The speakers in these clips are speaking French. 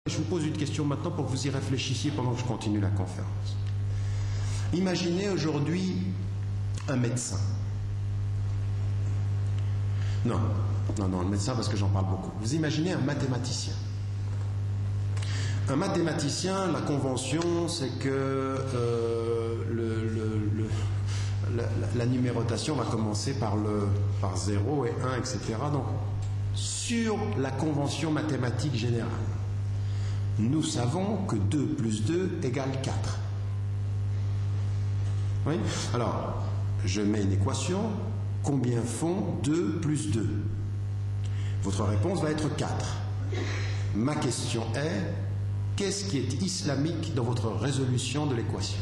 Je vous pose une question maintenant pour que vous y réfléchissiez pendant que je continue la conférence. Imaginez aujourd'hui un médecin. Non, le médecin parce que j'en parle beaucoup. Vous imaginez un mathématicien. Un mathématicien, la convention, c'est que la numérotation va commencer par 0 et 1, etc. Donc, sur la convention mathématique générale, nous savons que 2 plus 2 égale 4. Oui? Alors, je mets une équation. Combien font 2 plus 2? Votre réponse va être 4. Ma question est, qu'est-ce qui est islamique dans votre résolution de l'équation?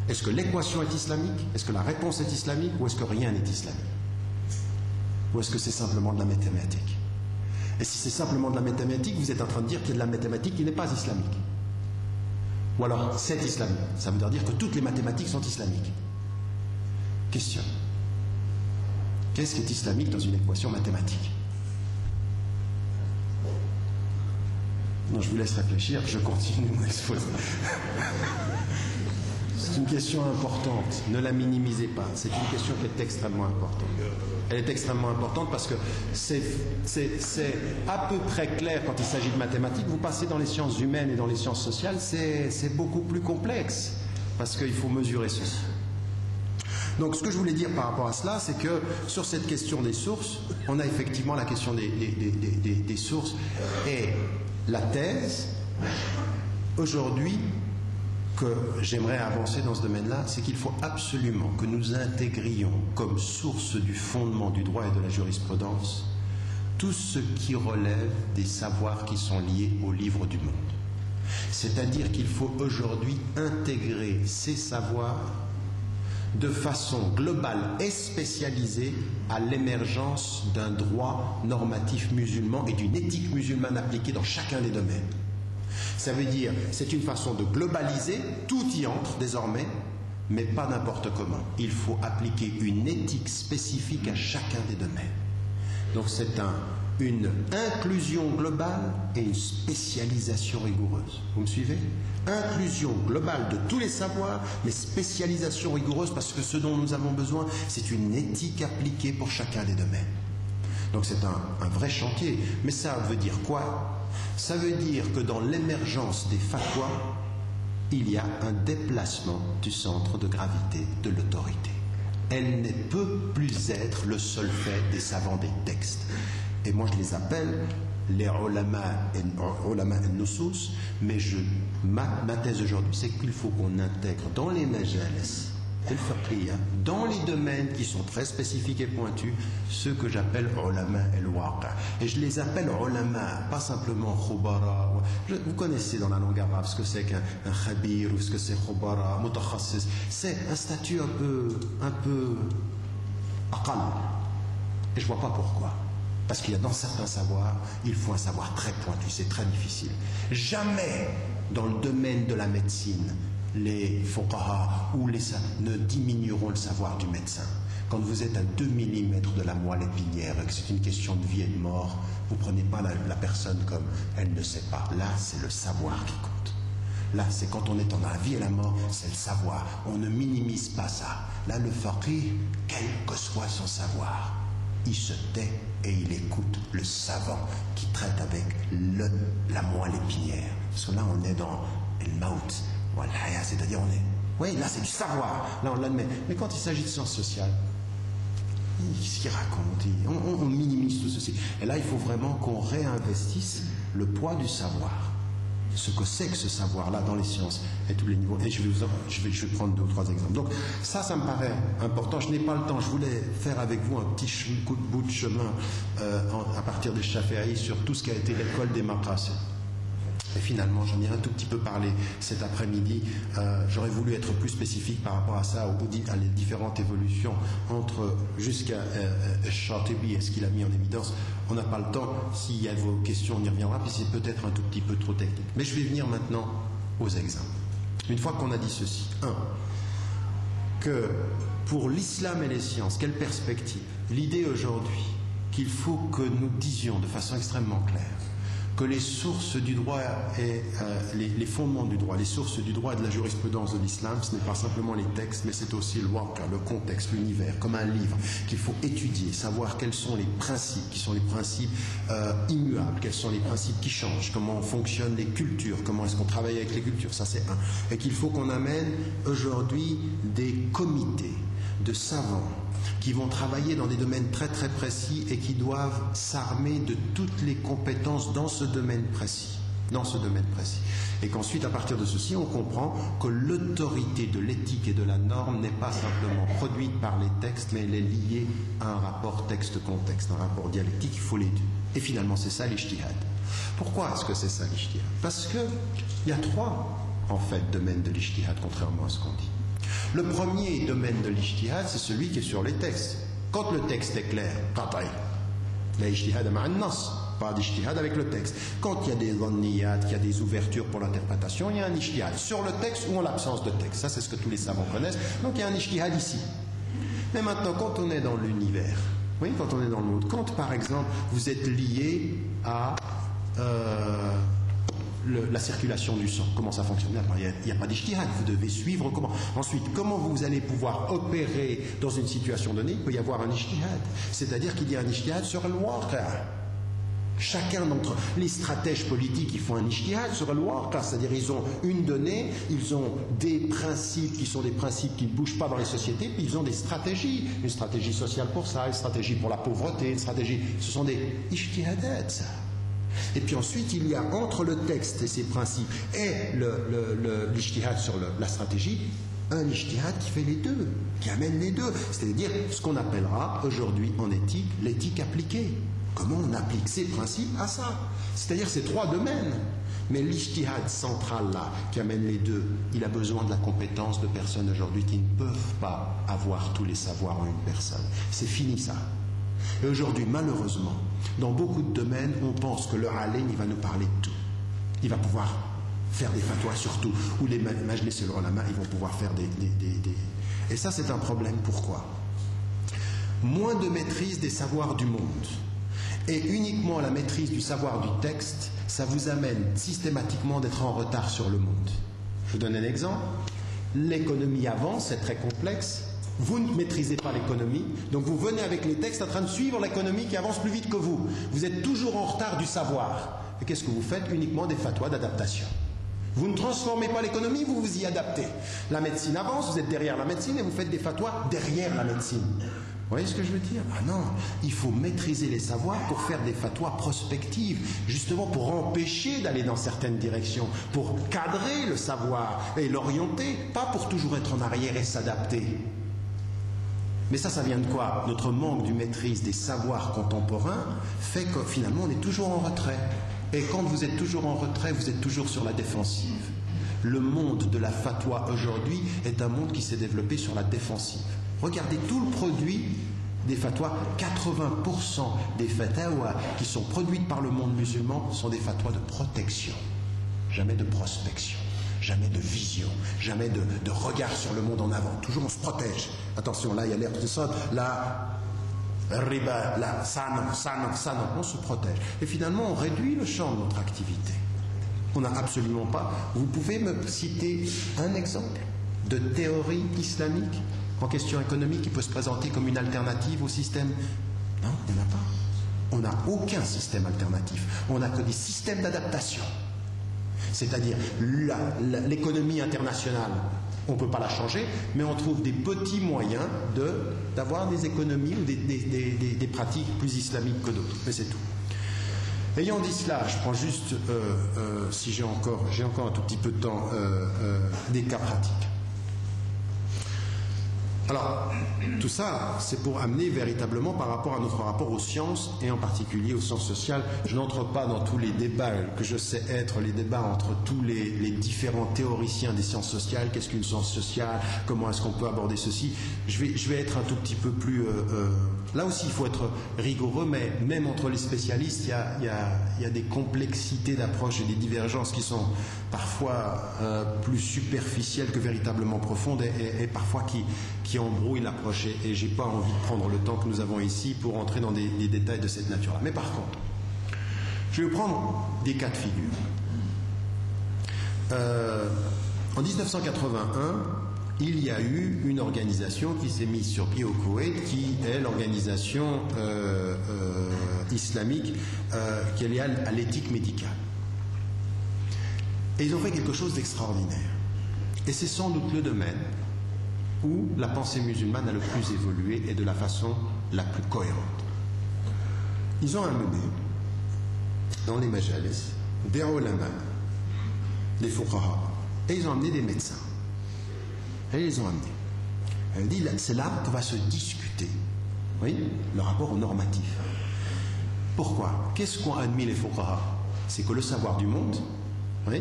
Est-ce que l'équation est islamique? Est-ce que la réponse est islamique? Ou est-ce que rien n'est islamique? Ou est-ce que c'est simplement de la mathématique? Et si c'est simplement de la mathématique, vous êtes en train de dire qu'il y a de la mathématique qui n'est pas islamique. Ou alors, c'est islamique. Ça veut dire que toutes les mathématiques sont islamiques. Question. Qu'est-ce qui est islamique dans une équation mathématique? Non, je vous laisse réfléchir, je continue mon exposé. C'est une question importante, ne la minimisez pas. C'est une question qui est extrêmement importante. Elle est extrêmement importante parce que c'est à peu près clair quand il s'agit de mathématiques. Vous passez dans les sciences humaines et dans les sciences sociales, c'est beaucoup plus complexe parce qu'il faut mesurer ceci. Donc ce que je voulais dire par rapport à cela, c'est que sur cette question des sources, on a effectivement la question des sources. Et la thèse, aujourd'hui, que j'aimerais avancer dans ce domaine-là, c'est qu'il faut absolument que nous intégrions comme source du fondement du droit et de la jurisprudence tout ce qui relève des savoirs qui sont liés au livre du monde. C'est-à-dire qu'il faut aujourd'hui intégrer ces savoirs de façon globale et spécialisée à l'émergence d'un droit normatif musulman et d'une éthique musulmane appliquée dans chacun des domaines. Ça veut dire, c'est une façon de globaliser, tout y entre désormais, mais pas n'importe comment. Il faut appliquer une éthique spécifique à chacun des domaines. Donc c'est une inclusion globale et une spécialisation rigoureuse. Vous me suivez? Inclusion globale de tous les savoirs, mais spécialisation rigoureuse parce que ce dont nous avons besoin, c'est une éthique appliquée pour chacun des domaines. Donc c'est un vrai chantier. Mais ça veut dire quoi? Ça veut dire que dans l'émergence des fatwas, il y a un déplacement du centre de gravité de l'autorité. Elle ne peut plus être le seul fait des savants des textes. Et moi je les appelle les ulama al-nusus, mais ma thèse aujourd'hui, c'est qu'il faut qu'on intègre dans les majalis, dans les domaines qui sont très spécifiques et pointus, ceux que j'appelle ulama al-waqa. Et je les appelle ulama, pas simplement khubara. Vous connaissez dans la langue arabe ce que c'est qu'un khabir ou ce que c'est khubara, mutakhassis. C'est un statut un peu aqal. Et je vois pas pourquoi. Parce qu'il y a dans certains savoirs, il faut un savoir très pointu, c'est très difficile. Jamais dans le domaine de la médecine, les fuqaha ou les ne diminueront le savoir du médecin. Quand vous êtes à 2 mm de la moelle épinière et que c'est une question de vie et de mort, vous ne prenez pas la personne comme elle ne sait pas. Là, c'est le savoir qui compte. Là, c'est quand on est dans la vie et la mort, c'est le savoir. On ne minimise pas ça. Là, le faqih, quel que soit son savoir, il se tait et il écoute le savant qui traite avec la moelle épinière. Parce que là, on est dans le maut. C'est-à-dire on est... Oui, là c'est du savoir, là on l'admet. Mais quand il s'agit de sciences sociales, qu'est-ce qu'il raconte? On minimise tout ceci. Et là il faut vraiment qu'on réinvestisse le poids du savoir. Ce que c'est que ce savoir-là dans les sciences et tous les niveaux. Et je vais prendre 2 ou 3 exemples. Donc ça me paraît important. Je n'ai pas le temps. Je voulais faire avec vous un petit bout de chemin à partir des Shafi'i sur tout ce qui a été l'école des maqasid. Et finalement, j'en ai un tout petit peu parlé cet après-midi. J'aurais voulu être plus spécifique par rapport à ça, à les différentes évolutions entre jusqu'à Shatibi et ce qu'il a mis en évidence. On n'a pas le temps. S'il y a vos questions, on y reviendra. Puis c'est peut-être un tout petit peu trop technique. Mais je vais venir maintenant aux exemples. Une fois qu'on a dit ceci, que pour l'islam et les sciences, quelle perspective? L'idée aujourd'hui qu'il faut que nous disions de façon extrêmement claire que les sources du droit et les fondements du droit, les sources du droit et de la jurisprudence de l'islam, ce n'est pas simplement les textes, mais c'est aussi le waqi', le contexte, l'univers, comme un livre qu'il faut étudier, savoir quels sont les principes, qui sont les principes immuables, quels sont les principes qui changent, comment fonctionnent les cultures, comment est-ce qu'on travaille avec les cultures, ça c'est un. Et qu'il faut qu'on amène aujourd'hui des comités de savants qui vont travailler dans des domaines très très précis et qui doivent s'armer de toutes les compétences dans ce domaine précis. Et qu'ensuite, à partir de ceci, on comprend que l'autorité de l'éthique et de la norme n'est pas simplement produite par les textes, mais elle est liée à un rapport texte-contexte, un rapport dialectique, il faut les deux. Et finalement, c'est ça l'ijtihad. Pourquoi est-ce que c'est ça l'ijtihad? Parce qu'il y a trois, en fait, domaines de l'ijtihad, contrairement à ce qu'on dit. Le premier domaine de l'ijtihad, c'est celui qui est sur les textes. Quand le texte est clair, qat'i, la ijtihad ma'an nas, pas d'ijtihad avec le texte. Quand il y a des dhanniyat, qu'il y a des ouvertures pour l'interprétation, il y a un ijtihad sur le texte ou en l'absence de texte. Ça, c'est ce que tous les savants connaissent. Donc il y a un ijtihad ici. Mais maintenant, quand on est dans l'univers, oui, quand on est dans le monde, quand par exemple vous êtes lié à la circulation du sang, comment ça fonctionne? Il n'y a pas d'ijtihad, vous devez suivre comment. Ensuite, comment vous allez pouvoir opérer dans une situation donnée? Il peut y avoir un ijtihad, c'est-à-dire qu'il y a un ijtihad sur le waqi'. Chacun d'entre les stratèges politiques, ils font un ijtihad sur le waqi', c'est-à-dire ils ont une donnée, ils ont des principes qui sont des principes qui ne bougent pas dans les sociétés, puis ils ont des stratégies, une stratégie sociale pour ça, une stratégie pour la pauvreté, une stratégie, ce sont des ijtihadat, ça. Et puis ensuite, il y a entre le texte et ses principes et l'ijtihad sur la stratégie, un ijtihad qui fait les deux, qui amène les deux. C'est-à-dire ce qu'on appellera aujourd'hui en éthique l'éthique appliquée. Comment on applique ces principes à ça? C'est-à-dire ces trois domaines. Mais l'ijtihad central là, qui amène les deux, il a besoin de la compétence de personnes aujourd'hui qui ne peuvent pas avoir tous les savoirs en une personne. C'est fini ça. Et aujourd'hui, malheureusement, dans beaucoup de domaines, on pense que le alim, il va nous parler de tout. Il va pouvoir faire des fatwas sur tout. Ou les majlis et le ulama, ils vont pouvoir faire des... Et ça, c'est un problème. Pourquoi? Moins de maîtrise des savoirs du monde et uniquement la maîtrise du savoir du texte, ça vous amène systématiquement d'être en retard sur le monde. Je vous donne un exemple. L'économie avance, c'est très complexe. Vous ne maîtrisez pas l'économie, donc vous venez avec les textes en train de suivre l'économie qui avance plus vite que vous. Vous êtes toujours en retard du savoir. Et qu'est-ce que vous faites? Uniquement des fatwas d'adaptation. Vous ne transformez pas l'économie, vous vous y adaptez. La médecine avance, vous êtes derrière la médecine et vous faites des fatwas derrière la médecine. Vous voyez ce que je veux dire? Ah non, il faut maîtriser les savoirs pour faire des fatwas prospectives, justement pour empêcher d'aller dans certaines directions, pour cadrer le savoir et l'orienter, pas pour toujours être en arrière et s'adapter. Mais ça vient de quoi? Notre manque de maîtrise des savoirs contemporains fait que finalement on est toujours en retrait. Et quand vous êtes toujours en retrait, vous êtes toujours sur la défensive. Le monde de la fatwa aujourd'hui est un monde qui s'est développé sur la défensive. Regardez tout le produit des fatwas, 80% des fatwas qui sont produites par le monde musulman sont des fatwas de protection, jamais de prospection. Jamais de vision, jamais de regard sur le monde en avant. Toujours on se protège. Attention, là il y a l'air de ça, là, riba, là, ça non, on se protège. Et finalement, on réduit le champ de notre activité. On n'a absolument pas. Vous pouvez me citer un exemple de théorie islamique en question économique qui peut se présenter comme une alternative au système? Non, on n'a pas. On n'a aucun système alternatif. On n'a que des systèmes d'adaptation. C'est-à-dire l'économie internationale, on ne peut pas la changer, mais on trouve des petits moyens d'avoir des économies ou des pratiques plus islamiques que d'autres. Mais c'est tout. Ayant dit cela, je prends juste, si j'ai encore un tout petit peu de temps, des cas pratiques. Alors, tout ça, c'est pour amener véritablement par rapport à notre rapport aux sciences, et en particulier aux sciences sociales. Je n'entre pas dans tous les débats que je sais être les débats entre tous les différents théoriciens des sciences sociales. Qu'est-ce qu'une science sociale? Comment est-ce qu'on peut aborder ceci? Je vais être un tout petit peu plus... là aussi, il faut être rigoureux, mais même entre les spécialistes, il y a des complexités d'approche et des divergences qui sont parfois plus superficielles que véritablement profondes et parfois qui embrouillent l'approche. Et j'ai pas envie de prendre le temps que nous avons ici pour entrer dans des détails de cette nature-là. Mais par contre, Je vais vous prendre des cas de figure. En 1981, il y a eu une organisation qui s'est mise sur pied au Koweït, qui est l'organisation islamique qui est liée à l'éthique médicale. Et ils ont fait quelque chose d'extraordinaire. Et c'est sans doute le domaine où la pensée musulmane a le plus évolué et de la façon la plus cohérente. Ils ont amené dans les majalis des ulama, des fuqaha, et ils ont amené des médecins. Et ils les ont amenés. Elle dit, c'est là que va se discuter, oui, le rapport normatif. Pourquoi? Qu'est-ce qu'ont admis les fuqaha? C'est que le savoir du monde, oui,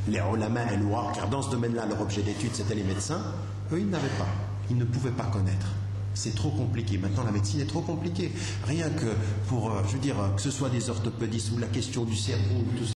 les ulama et lois, car dans ce domaine-là, leur objet d'étude, c'était les médecins, eux, ils n'avaient pas, ils ne pouvaient pas connaître. C'est trop compliqué. Maintenant, la médecine est trop compliquée. Rien que pour, je veux dire, que ce soit des orthopédistes ou la question du cerveau, tout ça.